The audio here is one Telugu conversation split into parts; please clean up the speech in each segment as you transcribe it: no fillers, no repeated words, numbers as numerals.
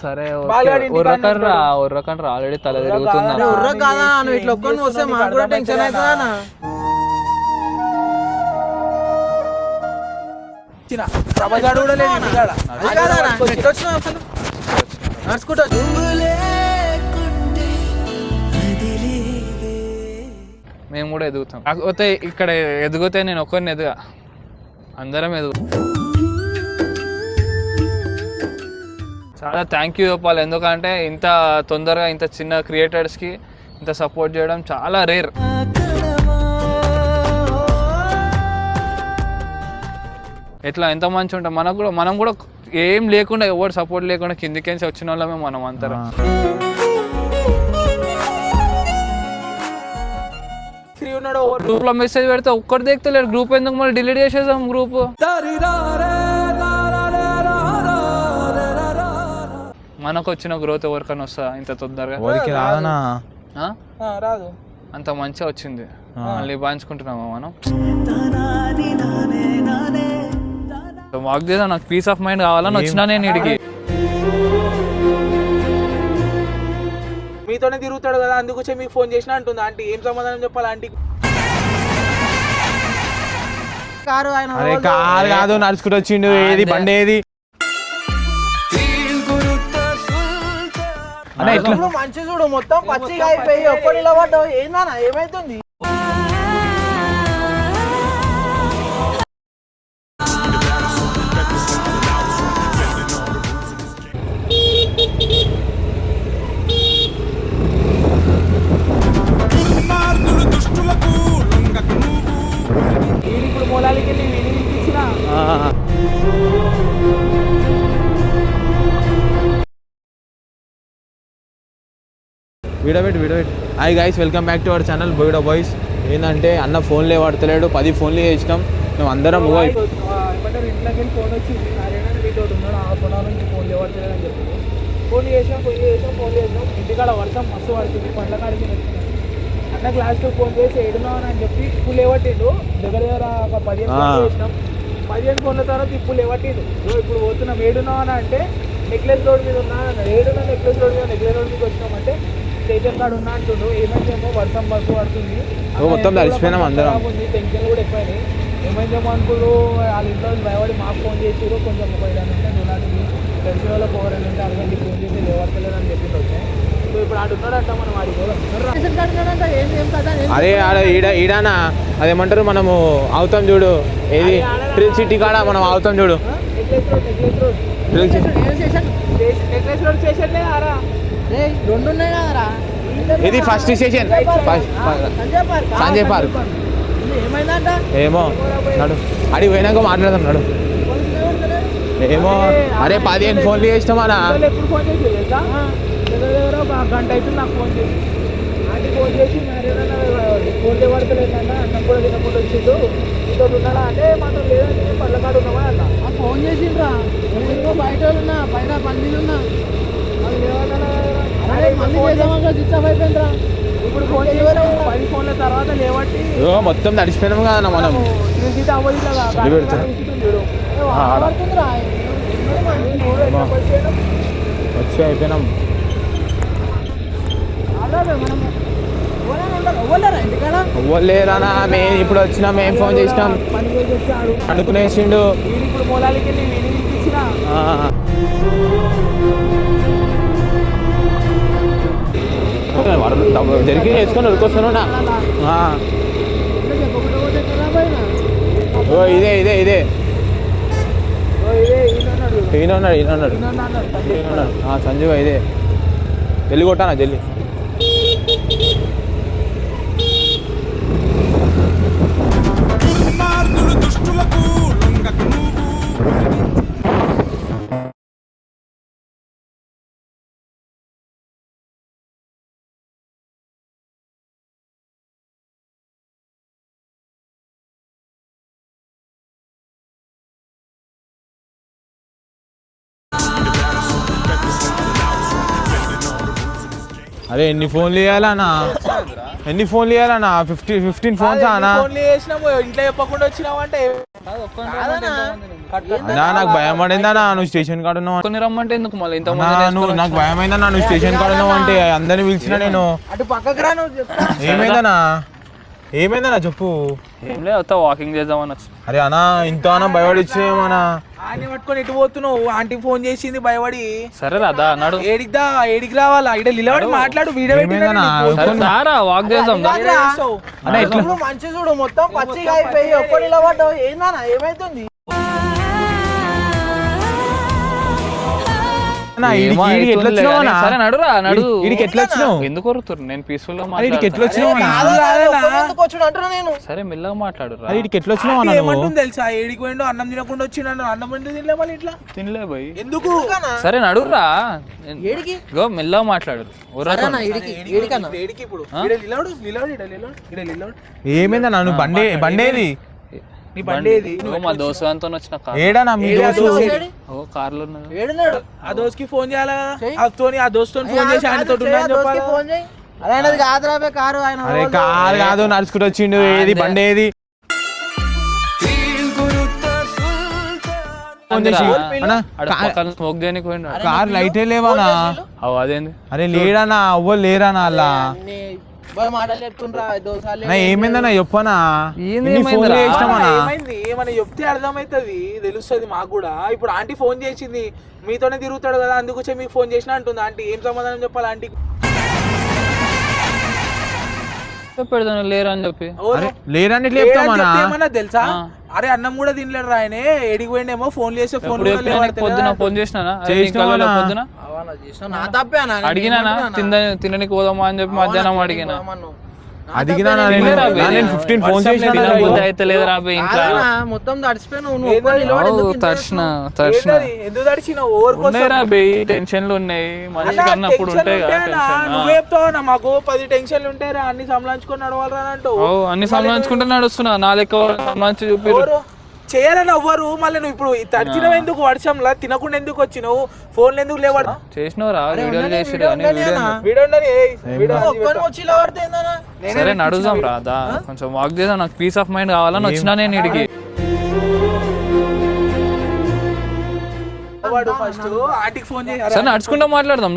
సరే ఉర్రకండ్రా ఆల్రెడీ తల తిరుగుతున్నా. ఇట్లా ఒక్కని వస్తే మాకు కూడా టెన్షన్ అవుతుందా? మేము కూడా ఎదుగుతాం. కాకపోతే ఇక్కడ ఎదిగితే నేను ఒక్కరిని ఎదుగా, అందరం ఎదుగు. చాలా థ్యాంక్ యూ చెప్పాలి, ఎందుకంటే ఇంత తొందరగా ఇంత చిన్న క్రియేటర్స్కి ఇంత సపోర్ట్ చేయడం చాలా రేర్. ఎట్లా ఎంత మంచి ఉంటాం. మనం కూడా ఏం లేకుండా, ఎవరు సపోర్ట్ లేకుండా కిందికేసి వచ్చిన వాళ్ళమే మనం అందరం. గ్రూప్ లో మెసేజ్ పెడితే ఒక్కటి దిగుతలేడు. గ్రూప్ ఎందుకు మళ్ళీ డిలీట్ చేసేసాం గ్రూప్. మనకు వచ్చిన గ్రోత్ ఎవరికైనా వస్తా ఇంత తొందరగా? రాదు. అంత మంచిగా వచ్చింది, మళ్ళీ బాంచుకుంటున్నామా మనం? మాకు చేద్దాం, నాకు పీస్ ఆఫ్ మైండ్ కావాలని వచ్చినా నేను ఇడికి. మీతోనే తిరుగుతాడు కదా, అందుకొచ్చే మీకు ఫోన్ చేసినా అంటుంది. ఆంటీ ఏం సమాధానం చెప్పాలి ఆంటీకి? కారు కాదు, నడుచుకుంటూ వచ్చిండు. ఏది బండి ఏది? మంచి చూడు, మొత్తం పచ్చిగా అయిపోయి ఒక్కడి నిలబడ్డావు. ఏందా ఏమైతుంది? ఇప్పుడు మూలాలకి వెళ్ళి వినిపించిన video. Hi guys, welcome back to our channel బోయిడో బాయ్స్. ఏంటంటే అన్న ఫోన్లే వాడతలేడు, 10 ఫోన్లు చేసినాం మేము అందరం. ఏమంటారు, ఇంట్లోకి వెళ్ళి ఫోన్ వచ్చింది, వీటితో ఉన్నాడు, ఆ ఫోన్ నుంచి ఫోన్లే వాడతలేడు అని చెప్పి ఫోన్ చేసాం. ఇంటికాడ వర్షం మస్తు పడుతుంది, పండ్ల కాడికి వచ్చినాం. అన్న క్లాస్లో ఫోన్ చేసి ఏడున్నావు అని చెప్పి ఇప్పుడు లేవట్టిండు. దగ్గర ఒక 15 ఫోన్లు చేసినాం. 15 ఫోన్ల తర్వాత ఇప్పుడు లేవట్టిండు. ఇప్పుడు పోతున్నాం. ఏడున్నావు అని అంటే నెక్లెస్ రోడ్ మీద ఉన్నా అన్నాడు. ఏడున్నా నెక్లెస్ రోడ్ మీద వచ్చినామంటే స్టేషన్ కార్డు ఉన్నా అంటుండు. ఏమైందేమో వర్షం బస్సు పడుతుంది, మొత్తం తడిచిపోయినాం అందరం. టెన్షన్ కూడా ఎక్కువైనాయి. ఏమైందేమో అనుకున్నారు. వాళ్ళ ఇంట్లో భయపడి మాకు ఫోన్ చేసారు. కొంచెం పోయడానికి నువ్వు తెలిసిన వాళ్ళ పోవాలంటే అడగండి, ఫోన్ చేసి లేవట్లేదు అని చెప్పింది. వచ్చాయి ఇప్పుడు ఆడున్నాడంట, మనం అదే ఈడానా అదేమంటారు, మనము అవుతాం చూడు, ఏది ట్రిల్ సిటీ కాడ మనం అవుతాం చూడు. ఇది ఫస్ట్ స్టేషన్ సంజయ్ పార్క్. ఏమో నడు, అడిగి పోయినాక మాట్లాడదాం నడు. ఏమో అరే 15 ఫోన్లు చేసినామా? ఒక గంట అయితే నాకు ఫోన్ చేసి ఫోన్ చేసి ఫోన్లే పడతలేదన్నా, అన్నం కూడా తినకుండా వచ్చిండు, ఇంట్లో ఉన్నాడా అంటే మాత్రం లేదంటే పళ్ళకాడు ఉన్నామా అన్న. ఫోన్ చేసిండ్రా, నేను బయట ఉన్నా, పైన పన్నీళ్ళు ఉన్నా, స్విచ్ ఆఫ్ అయిపోయిందిరా. ఇప్పుడు ఫోన్ చేసి 10 ఫోన్ల తర్వాత లేవట్టి మొత్తం తడిచిపోయినాము కదా మనం. వచ్చి అయిపోయినాం. ఎవ్వలేరానా, మేము ఇప్పుడు వచ్చినాం, మేము ఫోన్ చేసినాం, అనుకునేసిండు. జరిగి వేసుకొని ఉరికొస్తున్నా. ఇదే ఈయనన్నాడు సంజీవ. ఇదే జల్లి కొట్టానా, జల్లి. అరే ఎన్ని ఫోన్లు ఇవ్వాలన్నా, ఎన్ని ఫోన్లు ఇవ్వాలన్నా? 15 ఫోన్స్ అన్నా. ఫోన్లు చేసినాము ఇంట్లో చెప్పకుండా వచ్చినావు అంటే అన్నా నాకు భయం పడిందన్నా, నువ్వు స్టేషన్ కాడ ఉన్నావు. కొన్ని రమ్మంటే ఎందుకు మళ్ళీ ఇంత నువ్వు నాకు భయం అయిందన్నా, నువ్వు స్టేషన్ కాడ ఉన్నావు అంటే అందరిని పిలిచిన నేను. అటు పక్కకు రా నువ్వు. ఏమైందన్నా, ఏమైందన్నా చెప్పు. ఏం లేదు, వాకింగ్ చేద్దామని వచ్చి. అరే అన్నా ఇంత అన్నా భయపడిచ్చేమన్నా. ఆని పట్టుకొని ఎటు పోతున్నావు? ఆంటీ ఫోన్ చేసింది భయపడి. సరే రాదా అన్నాడు. ఏడికి రావాలా? ఇక్కడ నిలబడి మాట్లాడు. వీడియో సారా వాక్ చేద్దాం. మంచి చూడు మొత్తం పచ్చిగా అయిపోయి ఒక్క నిలబడ్డావు. ఏందన్నా ఏమైతుంది? సరే నడురా నడు. వీడికి ఎట్లా వచ్చినావు? ఎందుకు కొరుతురు? నేను పీస్ఫుల్ గా వీడికి ఎట్లా వచ్చినావు? సరే మెల్లగా మాట్లాడు. వీడికి ఎట్లా వచ్చినావు? ఏమంటుంది తెలుసా? ఏడికి పోయిండు అన్నం తినకుండా వచ్చిండు. అన్నం ఎందుకు తినలే మళ్ళీ ఇట్లా తినలే పోయి ఎందుకు? సరే నడురా. గో మెల్లగా మాట్లాడు. ఏడికి ఇప్పుడు ఏమైందన్నా? నువ్వు బండేది నీ బండి ఏది? మా దోస్తు అంతా వచ్చిన ఏడానా మీ కార్లో ఆ దోస్తుకి ఫోన్ చేయాలా? ఆ దోస్తు ఫోన్ చేసి ఆయనతో చెప్పాలి. అదే కాదు కారు ఆయన. అరే కారు కాదు, నడుచుకుంటూ వచ్చిండు. ఏది బండి ఏది? స్మోక్ చేయడానికి పోయినాడు. కార్ లైటే లేవానా? అదేంది? అరే లేడనా, అవ్వరు లేరానా అలా? మాటలు చెప్తుండ్రా దోసాలు. ఏమైందన్నా చెప్పనా? ఏమైంది? ఏమన్నా చెప్తే అర్థమవుతుంది, తెలుస్తుంది మాకు కూడా. ఇప్పుడు ఆంటీ ఫోన్ చేసింది, మీతోనే తిరుగుతాడు కదా, అందుకొచ్చే మీకు ఫోన్ చేసినా అంటుంది ఆంటీ. ఏం సమాధానం చెప్పాలి ఆంటీకి? పెడతాను లేరా అని చెప్పి. లేరని ఏమన్నా తెలుసా? అరే అన్నం కూడా తినలేడు ఆయనే. ఎడికి పోయిండేమో ఫోన్ చేస్తే ఫోన్ పొద్దున ఫోన్ చేసినా పొద్దున అడిగినా తినడానికి పోదామా అని చెప్పి మధ్యాహ్నం అడిగినా. అడిగినా 15 ఫోన్ అయితే లేదు రాబోయే ఇంకా మొత్తం తడిచిన ఎందుకు తడిచినావు? టెన్షన్లు ఉన్నాయి మనిషి కన్నప్పుడు ఉంటాయి. నువ్వు చెప్తావా మాకు 10 టెన్షన్లు ఉంటాయి రా, అన్ని సంభాళించుకొని నడవాలరా అంటావు. అన్ని సంభాళించుకుంటే నడుస్తున్నా. నా లెక్క సంభాళించి చూపి చేయాలని అవ్వరు. మళ్ళీ నువ్వు ఇప్పుడు తడిచినవు ఎందుకు? వర్షంలా తినకుండా ఎందుకు వచ్చినావు? ఫోన్లు ఎందుకు లేవాడు? చేసినవరా వీడియోలు చేసి. సరే నడుదాం రాదా, కొంచెం వాక్ చేద్దాం. నాకు పీస్ ఆఫ్ మైండ్ కావాలని వచ్చినా నేను ఇడికి. సరే నడుచుకుంటా మాట్లాడదాం.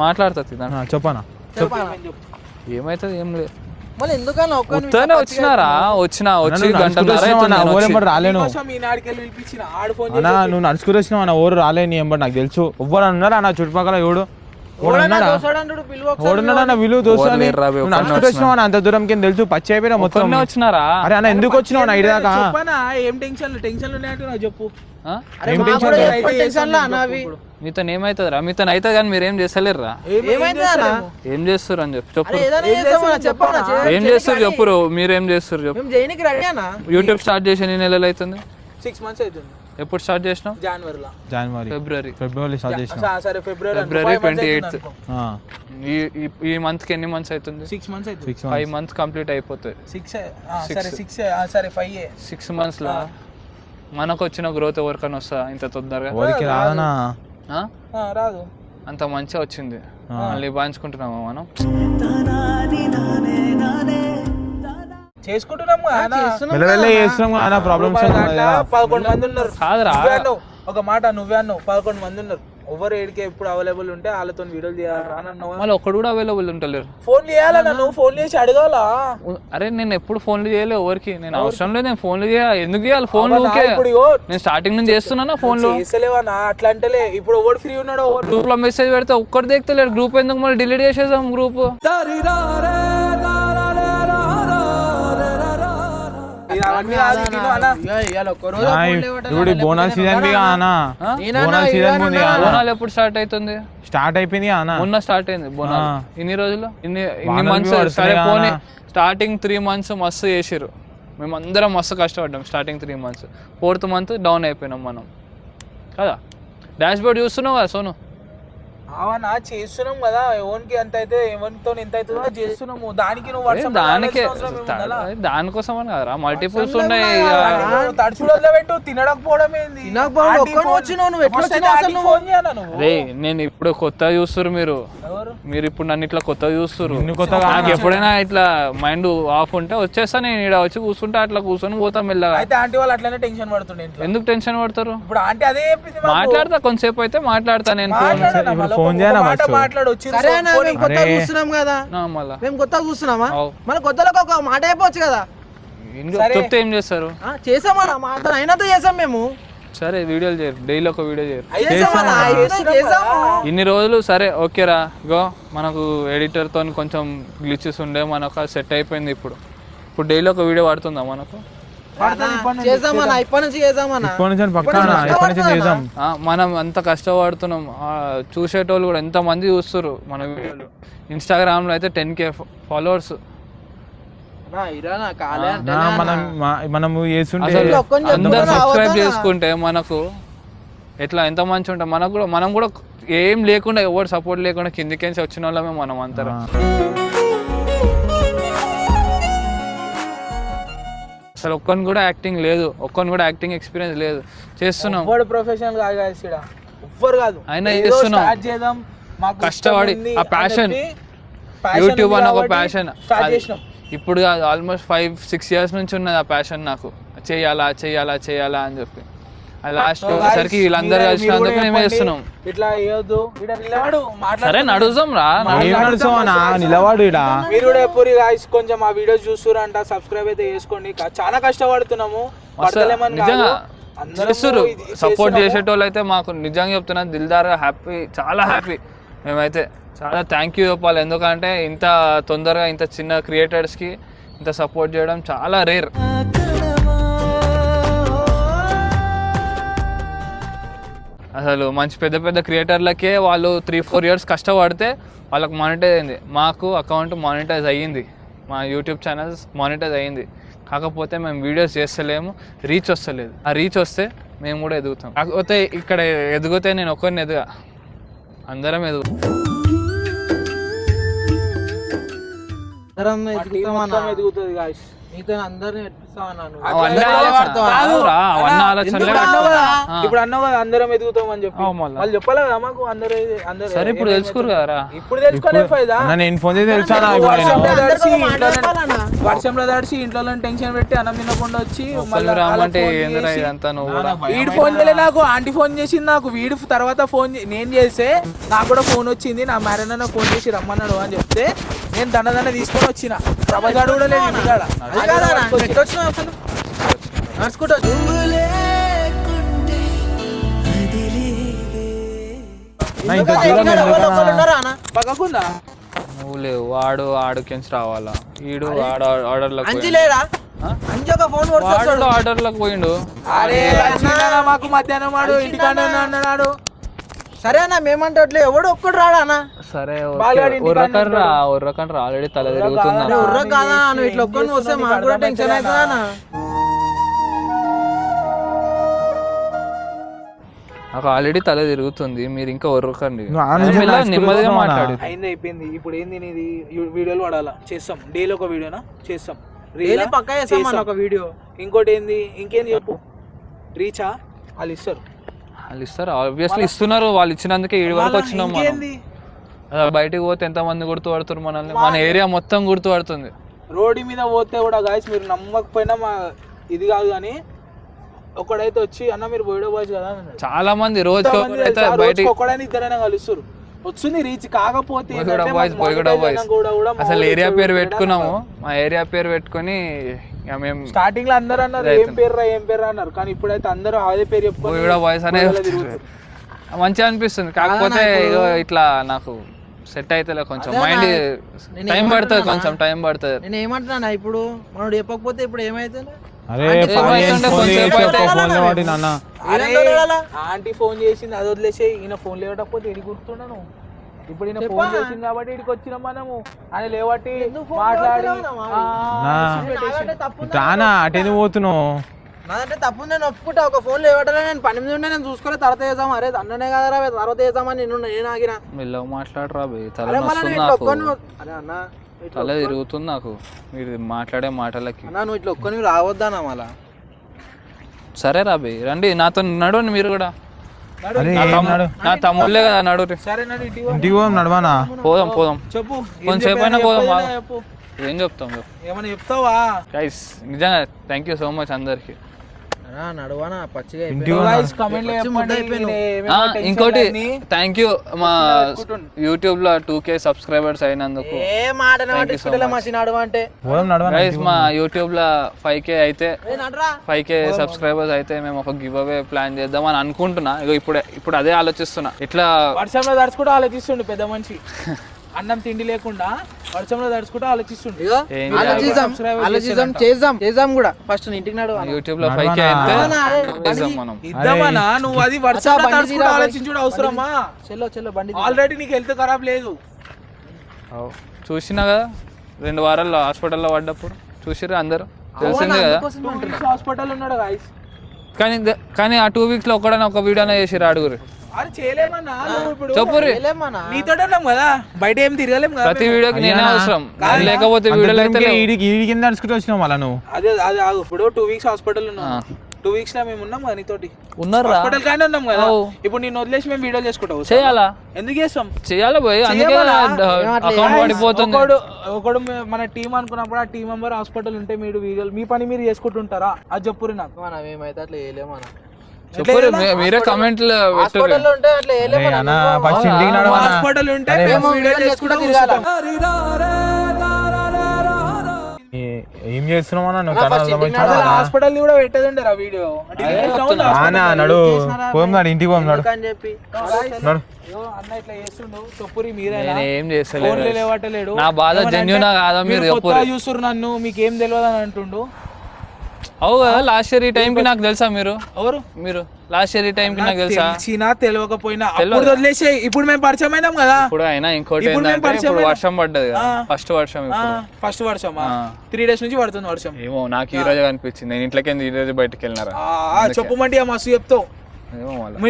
మాట్లాడతా చెప్పనా? ఏమైతుంది? ఏం లేదు. ఎందుకన్నా వచ్చినారా? వచ్చి రాలేను. నువ్వు నడుచుకుని వచ్చినావు అన్న, ఎవరు రాలే నీ ఎంబడి. నాకు తెలుసు ఎవ్వరు అన్నారా నా చుట్టుపక్కల? ఎవడు ఓడున్నాడా? విలువ దోస్తాను వచ్చినావు అంత దూరం కింద తెలుసు. పచ్చి అయిపోయినా మొత్తం వచ్చినారా? అరే అన్న ఎందుకు వచ్చినావు నా ఇటు దాకా? ఏం టెన్షన్ ఉన్నాయంటే నాకు చెప్పు. మీతో ఏమైతుంది రా? మీతో అవుతుంది కానీ మీరు ఏం చేస్తలేరురా? ఏం చేస్తారు అని చెప్పు. ఏం చేస్తారు చెప్పురు. మీరేం చేస్తారు చెప్పు. యూట్యూబ్ స్టార్ట్ చేసి ఎన్ని నెలలు అవుతుంది? 6 months అవుతుంది. ఎప్పుడు స్టార్ట్ చేసినాం? ఫిబ్రవరి స్టార్ట్ చేసినాం. ఫిబ్రవరి 28th. ఈ మంత్ కి ఎన్ని మంత్స్ అవుతుంది? 6 months అవుతుంది. 5 months కంప్లీట్ అయిపోతుంది. 6 months లా మనకు వచ్చిన గ్రోత్ ఎవరికైనా వస్తా ఇంత తొందరగా? రాదు. అంత మంచిగా వచ్చింది. మళ్ళీ బాంచుకుంటున్నామా మనం? చేసుకుంటున్నాం. 11 మంది ఉన్నారు. కాదురా, ఒక మాట నువ్వే అన్నావు. 11 మంది ఉన్నారు. ఎవరు ఏడికే ఎప్పుడు అవైలబుల్ ఉంటే వాళ్ళతో వీడియోలు చేయాలి. మళ్ళీ ఒక్కడు కూడా అవైలబుల్ ఉంటలేరు. ఫోన్ చేయాలన్నా, నువ్వు ఫోన్ చేసి అడగాలా? అరే నేను ఎప్పుడు ఫోన్లు చేయలే ఎవరికి. నేను అవసరం లేదు. నేను ఫోన్లు చేయాలి. ఎందుకు చేయాలి ఫోన్లు? నేను స్టార్టింగ్ నుంచి చేస్తున్నా ఫోన్లు. చేస్తలేవన్నా అట్లా అంటలే. ఇప్పుడు ఎవరు ఫ్రీ ఉన్నాడో గ్రూప్ లో మెసేజ్ పెడితే ఒక్కటి దిగుతలేడు. గ్రూప్ ఎందుకు మళ్ళీ డిలీట్ చేసేద్దాం గ్రూప్. బోనల్ సీజన్ బోనాలు ఎప్పుడు స్టార్ట్ అవుతుంది? స్టార్ట్ అయిపోయింది మొన్న స్టార్ట్ అయింది బోనాలు. ఇన్ని రోజులు ఇన్ని మంత్స్. సరే పోనీ స్టార్టింగ్ 3 months మస్తు చేసిర్రు. మేము అందరం మస్తు కష్టపడ్డాం starting 3 months. 4th month down అయిపోయినాం మనం కదా. డాష్ బోర్డ్ చూస్తున్నావు కదా సోను? అవనా చేస్తున్నాం కదా, ఎవరికి ఎంత అయితే ఎవరితో ఎంత అవుతుందో చేస్తున్నాము. దానికి నువ్వు దానికే దానికోసం అని కదరా, మల్టిపుల్స్ ఉన్నాయి. తడుచులో పెట్టు తినకపోవడం ఏంది? రే నేను ఇప్పుడు కొత్త చూస్తున్నారు మీరు ఇప్పుడు నన్ను ఇట్లా కొత్త చూస్తున్నారు. నాకు ఎప్పుడైనా ఇట్లా మైండ్ ఆఫ్ ఉంటే వచ్చేస్తా, నేను ఇక్కడ వచ్చి కూర్చుంటే అట్లా కూర్చొని పోతాం మెల్లగా. అయితే ఆంటీ వాళ్ళు అట్లనే టెన్షన్ పడుతుండే. ఎందుకు టెన్షన్ పడతారు? ఇప్పుడు ఆంటీ అదే మాట్లాడతా, కొంతసేపు అయితే మాట్లాడతా నేను. ఫోన్ మాట్లాడొచ్చు కదా, మేము కొత్తగా చూస్తున్నామా, మన కొత్తలో ఒక మాట అయిపోవచ్చు కదా. చెప్తే ఏం చేస్తారు? చేసామన్నా మాట అయినంత చేసాం మేము. సరే వీడియోలు చేయరు, డైలీ ఒక వీడియో చేయరు. చేసాము ఇన్ని రోజులు సరే ఓకేరా, గో మనకు ఎడిటర్ తో కొంచెం గ్లిచెస్ ఉండే, మనకు సెట్ అయిపోయింది. ఇప్పుడు డైలీ ఒక వీడియో పడుతుందా మనకు? మనం అంత కష్టపడుతున్నాం, చూసేటోళ్ళు కూడా ఎంత మంది చూస్తారు మన వీడియోలు. ఇన్స్టాగ్రామ్ లో అయితే 10K ఫాలోవర్స్. అందరు సబ్స్క్రైబ్ చేసుకుంటే మనకు ఎట్లా ఎంత మంచి ఉంటాం. మనం కూడా ఏం లేకుండా, ఎవరు సపోర్ట్ లేకుండా కిందికేసి వచ్చిన వాళ్ళమే మనం అంతరం. అసలు ఒక్కని కూడా యాక్టింగ్ లేదు, ఒక్కని కూడా యాక్టింగ్ ఎక్స్పీరియన్స్ లేదు. చేస్తున్నాం ప్రొఫెషనల్ కాదు, అయినా చేస్తున్నాం కష్టపడి. ఆ ప్యాషన్, యూట్యూబ్ అని ఒక ప్యాషన్. ఇప్పుడు కాదు, ఆల్మోస్ట్ 5-6 years నుంచి ఉన్నది ఆ ప్యాషన్ నాకు. చెయ్యాలా అని చెప్పి లాస్ట్ వచ్చేసరికి వీళ్ళందరూ కలిసినందుకు మేము చేస్తున్నాం. సరే నడుస్తాం రా, నిలవాడు. మీరు కూడా ఎప్పుడు కొంచెం ఆ వీడియోస్ చూస్తురంట, సబ్స్క్రైబ్ అయితే చేసుకోండి. చాలా కష్టపడుతున్నాము, నిజంగా చేస్తున్నారు. సపోర్ట్ చేసేటోళ్ళు అయితే మాకు నిజంగా చెప్తున్నా, దిల్దార్ హ్యాపీ, చాలా హ్యాపీ. మేమైతే చాలా థ్యాంక్ యూ చెప్పాలి. ఎందుకంటే ఇంత తొందరగా ఇంత చిన్న క్రియేటర్స్కి ఇంత సపోర్ట్ చేయడం చాలా రేర్. అసలు మంచి పెద్ద క్రియేటర్లకే వాళ్ళు 3-4 years కష్టపడితే వాళ్ళకి మానిటైజ్ అయింది. మాకు అకౌంట్ మానిటైజ్ అయ్యింది, మా యూట్యూబ్ ఛానల్స్ మానిటైజ్ అయ్యింది. కాకపోతే మేము వీడియోస్ చేస్తలేము, రీచ్ వస్తలేదు. ఆ రీచ్ వస్తే మేము కూడా ఎదుగుతాం. కాకపోతే ఇక్కడ ఎదిగితే నేను ఒక్కరిని ఎదుగా, అందరం ఎదుగుతాం. ఎదుగుతుంది గాయ్స్, మీతో అందరిని ఇప్పుడు అన్నావు కదా అందరం ఎదుగుతాం అని చెప్పి, వాళ్ళు చెప్పాలి కదా మాకు. అందరూ సరే ఇప్పుడు తెలుసుకోరు కదా, ఇప్పుడు తెలుసుకోలే ఫైదా. వర్షంలో తడిచి ఇంట్లో టెన్షన్ పెట్టి అన్నం తినకుండా వచ్చి వీడు ఫోన్ చేయలే నాకు, ఆంటీ ఫోన్ చేసింది నాకు. వీడు తర్వాత ఫోన్ నేను చేస్తే నాకు కూడా ఫోన్ వచ్చింది, నా మ్యారేజ్ ఫోన్ చేసి రమ్మన్నాడు అని చెప్తే నేను దండ తీసుకొని వచ్చిన. ప్రభాగాడు కూడా లేదు ఇంటికాడ. నువ్వు లేవు, ఆడుకెంచి రావాలా, ఈడు ఆర్డర్లకు పోయిండు. మాకు మధ్యాహ్నం వాడు ఇంటికాడ అన్నాడు. సరే అన్న, మేమంటే అట్లా ఎవడు ఒక్కడు రాడా? సరే ఉర్రకండ్రా, ఆల్రెడీ తల తిరుగుతుందా? ఇట్లా ఒక్కడిని వస్తే మాకు కూడా టెన్షన్ అవుతుందా? నాకు ఆల్రెడీ తల తిరుగుతుంది, మీరు ఇంకా ఉర్రకండి, నెమ్మదిగా మాట్లాడు. అయింది, అయిపోయింది. ఇప్పుడు ఏంది నీది? వీడియోలు పడాలా? చేస్తాం, డైలీ ఒక వీడియోనా చేస్తాం, పక్కా చేస్తాం ఒక వీడియో. ఇంకోటి ఏంది, ఇంకేంది చెప్పు. రీచా వాళ్ళు ఇస్తారు, ఆబ్వియస్లీ ఇస్తున్నారు. వాళ్ళు ఇచ్చినందుకే ఈ వరకు వచ్చినాం. బయటికి పోతే ఎంత మంది గుర్తుపడుతున్నారు మనల్ని, మన ఏరియా మొత్తం గుర్తుపడుతుంది. రోడ్డు మీద పోతే కూడా గాయస్ మీరు నమ్మకపోయినా మా ఇది కాదు కానీ ఒకడైతే వచ్చి అన్న మీరు బోయిడో బాయ్స్ కదా, చాలా మంది రోజు ఒకడైనా ఇద్దరైనా కలుస్తారు. వచ్చింది రీచ్ కాకపోతే అసలు ఏరియా పేరు పెట్టుకున్నాము, మా ఏరియా పేరు పెట్టుకుని మేము స్టార్టింగ్ లో అందరూ అన్నారు ఏం పేరు అన్నారు, కానీ ఇప్పుడైతే అందరూ అదే పేరు చెప్పుకోవాలి బాయ్స్ అనే మంచిగా అనిపిస్తుంది. కాకపోతే ఇట్లా నాకు సెట్ అయితే కొంచెం మైండ్ టైం పడుతుంది, కొంచెం టైం పడుతుంది. నేను ఏమంటున్నా, ఇప్పుడు మనం చెప్పకపోతే ఇప్పుడు ఏమైతుంది? ఆంటీ ఫోన్ చేసింది, అది వదిలేసే. ఈయన ఫోన్ లేవకపోతే ఇది గుర్తున్నాను. ఇప్పుడు ఈయన ఫోన్ చేసింది కాబట్టి ఇక్కడికి వచ్చినాం మనము. ఆయన లేవట్టి మాట్లాడి అటెందుకు పోతున్నావు? నాదంటే తప్పు నేను ఒప్పుకుంటా. ఒక ఫోన్ లేవటలే, నేను పని మీద ఉండే, నేను చూసుకోలే. తర్వాత చేద్దాం. అరే అన్ననే కదరా, తర్వాత చేద్దామని నేను ఆగిన. మెల్లగా మాట్లాడరా బే, తల అరే మళ్ళీ నొస్తుంది నేను నాకు, ఒక్కని అరే అన్న తల తిరుగుతుంది నాకు మీరు మాట్లాడే మాటలకి. అన్న నువ్వు ఇట్లా ఒక్కని రావద్దన్నా మళ్ళా. సరే రా బే, రండి నాతో నడవండి మీరు కూడా. అరే నా తమ్ముళ్ళే కదా, నడు. సరే నడు ఇంటికి ఇంటికి పోదాం, నడవానా? పోదాం చెప్పు. కొంచెంసేపు అయినా పోదాం. ఏం చెప్తాం ఏమన్నా చెప్తావా? గైస్ నిజంగా థ్యాంక్ యూ సో మచ్ అందరికి. నడవనా పచ్చిగా ఇంకోటి థ్యాంక్ యూ మా యూట్యూబ్ లో 2K సబ్స్క్రైబర్స్ అయినందుకు. గైస్ మా యూట్యూబ్ లో 5K అయితే 5K సబ్స్క్రైబర్స్ అయితే మేము ఒక గివ్ అవే ప్లాన్ చేద్దాం అని అనుకుంటున్నా. ఇప్పుడు అదే ఆలోచిస్తున్నా. ఇట్లా వర్షంలో తడుచుకుంటూ ఆలోచిస్తుండు పెద్ద మనిషి. అన్నం తిండి లేకుండా వర్షంలో తడుచుకుంటూ ఆలోచిస్తుండు. చేద్దాం కూడా. ఫస్ట్ ఇంటికి నడు. యూట్యూబ్ లో 5K అయితే చేద్దాం మనం. ఇద్దామన్నా నువ్వు అది వర్షంలో తడుచుకుంటూ ఆలోచించుడు అవసరమా? చెల్లో బండి. ఆల్రెడీ నీకు హెల్త్ ఖరాబ్ లేదు. చూసినా కదా 2 వారాల్లో హాస్పిటల్లో పడ్డప్పుడు చూసిర్రు అందరు, తెలిసిందే కదా. హాస్పిటల్ ఉన్నాడు గాయ్స్. కానీ ఆ 2 వీక్స్ లో ఒక్కడైనా ఒక వీడియోనే చేసిర్రు అడుగురు. అరే చేయలేమన్నా ఇప్పుడు చెప్పుర్రి. నీతోటే ఉన్నాం కదా, బయట ఏం తిరగలేం కదా. ప్రతి వీడియోకి నేనే అవసరం, లేకపోతే వీడియోలు అయితే ఈడి కింద నడుచుకుంటూ వచ్చినావు మళ్ళా నువ్వు. అదే ఇప్పుడు 2 వీక్స్ హాస్పిటల్ ఉన్నాం. 2 వీక్స్ లో మేము ఉన్నాం కదా నీతోటి. ఉన్నారా? హాస్పిటల్ కానీ ఉన్నాం కదా. ఇప్పుడు నేను వదిలేసి మేము వీడియోలు చేసుకుంటాం. చేయాలా? ఎందుకు చేస్తాం? చేయాలా పోయి, అందుకే అకౌంట్ పడిపోతుంది. ఒకడు మన టీం అనుకున్నప్పుడు ఆ టీం మెంబర్ హాస్పిటల్ ఉంటే మీరు వీడియోలు మీ పని మీరు చేసుకుంటుంటారా? అది చెప్పుర్రి నాకు. మేమైతే అట్లా వేయలేమన్నా. చెప్పుర్రి, మీరే కామెంట్లు హాస్పిటల్ ఉంటే మేము వీడియోలు చేసుకుంటూ తిరగాలి. ఏం చేస్తున్నావు? హాస్పిటల్ కూడా పెట్టదండి ఆ వీడియో. నడు పోదాం, ఇంటికి పోదాం, నడు అని చెప్పి అన్న ఇట్లా చేస్తుండు. చెప్పురి మీరే. ఏం చేస్తలేడు, లేవటలేడు. నా బాధ జెన్యూనా కాదా? మీరు చెప్పుర్రి. చూస్తున్నారు నన్ను, మీకేం తెలియదు అని అంటుండు. అవు కదా, లాస్ట్ ఇయర్ ఈ టైం కి నాకు తెలుసా? మీరు మీరు లాస్ట్ ఇయర్ ఈ టైం కి నాకు తెలుసా? తెలిసినా తెలియకపోయినా వదిలేసే. ఇప్పుడు మేము పరిచయం అయినాం కదా. ఇప్పుడు అయినా ఇంకోటి ఏంటంటే ఇప్పుడు వర్షం పడ్డది కదా, ఫస్ట్ వర్షం. ఫస్ట్ వర్షం 3 days నుంచి పడుతుంది వర్షం. ఏమో నాకు ఈ రోజు అనిపించింది, నేను ఇంట్లోకి ఈ రోజు బయటకు వెళ్ళినారా. చెప్పమంటే మస్తు చెప్తావు.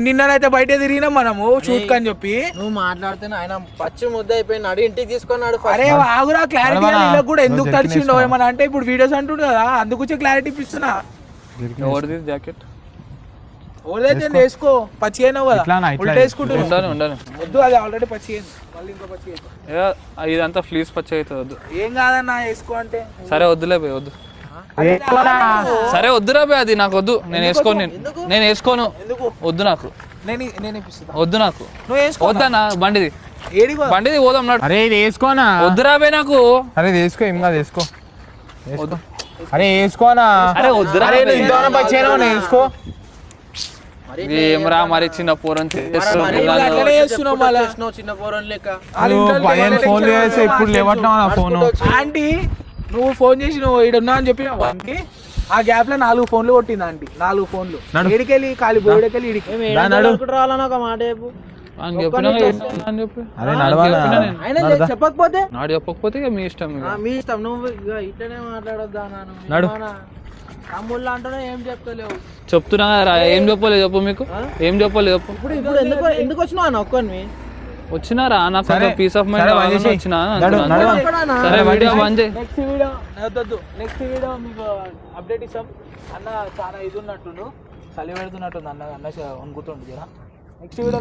నిన్నైతే బయట తిరిగినాం మనము షూట్ కని చెప్పి. నువ్వు మాట్లాడితే ఆయన పచ్చి ముద్ద అయిపోయినాడు, ఇంటికి తీసుకున్నాడు. అరే ఆగురా, క్లారిటీ కూడా ఎందుకు తడిచిండో ఏమన్నా అంటే ఇప్పుడు వీడియోస్ అంటుండు కదా, అందుకు క్లారిటీ ఇస్తున్నా. ఎవరిది జాకెట్? ఓడైతే వేసుకో, పచ్చి అయినావు కదా, వేసుకుంటున్నాను. వద్దు, అది ఆల్రెడీ పచ్చి అయింది, మళ్ళీ ఇంకో పచ్చి అయింది. ఇదంతా ఫ్లీస్ పచ్చి అవుతుంది, వద్దు. ఏం కాదన్నా వేసుకో అంటే. సరే వద్దులే పోయి, వద్దు. సరే వద్దురా బే, అది నాకు వద్దు. నేను వేసుకోను వద్దు నాకు. వద్దు నాకు, వద్దన్నా. బండిది పోదాం. అరే ఇది వేసుకోనా? వద్దురా బే నాకు. అరే వేసుకో, ఏం కాదు, వేసుకో. అరే వేసుకోనా? అరే వద్దురా, వేసుకో. ఏమరా మరి చిన్న పోరం చిన్న పోరం లెక్క. ఫోన్ చేస్తే ఇప్పుడు లేవట్నా ఫోన్. ఆంటీ నువ్వు ఫోన్ చేసి నువ్వు ఈడున్నా అని చెప్పి ఆ గ్యాప్ లో 4 ఫోన్లు కొట్టింది ఆంటీ. 4 ఫోన్లు ఏడికెళ్ళి ఖాళీ బోర్డెకెళ్ళి రావాలని ఒక మాట చెప్పకపోతే మీ ఇష్టం. మీ ఇష్టం, నువ్వు ఇట్లనే మాట్లాడొద్దా? తమ్ముళ్ళు అంటున్నా ఏం చెప్తలేవు. చెప్తున్నా ఏం చెప్పలేదు చెప్పు, మీకు ఏం చెప్పలేదు చెప్పు. ఇప్పుడు ఎందుకు వచ్చినావు అన్న ఒక్కని? వచ్చినారా నాకు పీస్ ఆఫ్ మైండ్ వచ్చినా. సరే వీడియో బంద్ చేయి. నెక్స్ట్ వీడియో మీకు అప్డేట్ ఇస్తాం. అన్న చాలా ఇది ఉన్నట్టుండు, చలి పెడుతున్నట్టుంది. అన్న అనుకుతుండు. Next video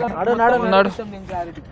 clarity.